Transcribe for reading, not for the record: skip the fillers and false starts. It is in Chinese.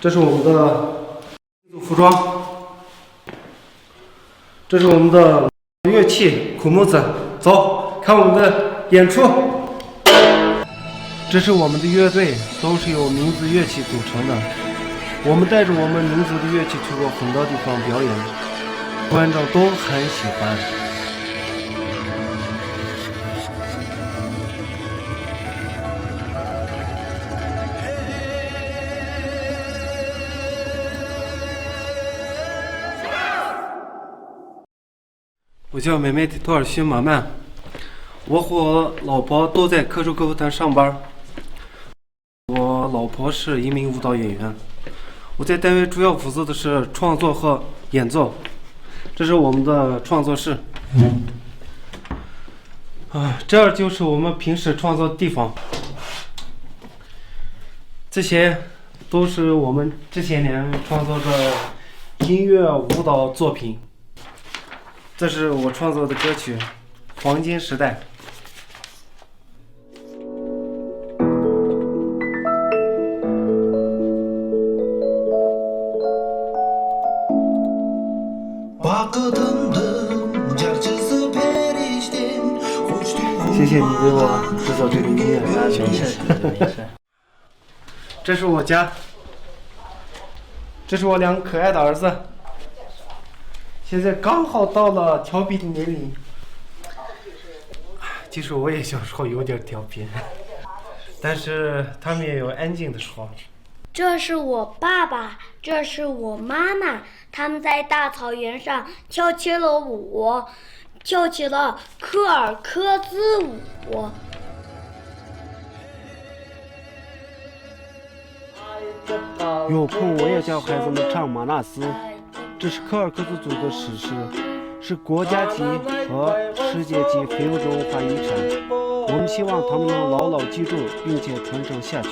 这是我们的服装，这是我们的乐器苦木子。走，看我们的演出。这是我们的乐队，都是由民族乐器组成的。我们带着我们民族的乐器去过很多地方表演，观众都很喜欢。我叫美美托尔逊马曼，我和我老婆都在科州歌舞团上班。我老婆是一名舞蹈演员，我在单位主要负责的是创作和演奏。这是我们的创作室，这儿就是我们平时创作的地方。这些都是我们这些年创作的音乐舞蹈作品。这是我创作的歌曲《黄金时代》。谢谢你给我制作这个音乐，谢谢。这是我家，这是我两个可爱的儿子。现在刚好到了调皮的年龄，其实我也小时候有点调皮，但是他们也有安静的时候。这是我爸爸，这是我妈妈，他们在大草原上跳起了舞，跳起了科尔科兹舞。有空我也教孩子们唱马纳斯。这是科尔克孜族的史诗，是国家级和世界级非物质文化遗产。我们希望他们能牢牢记住，并且传承下去。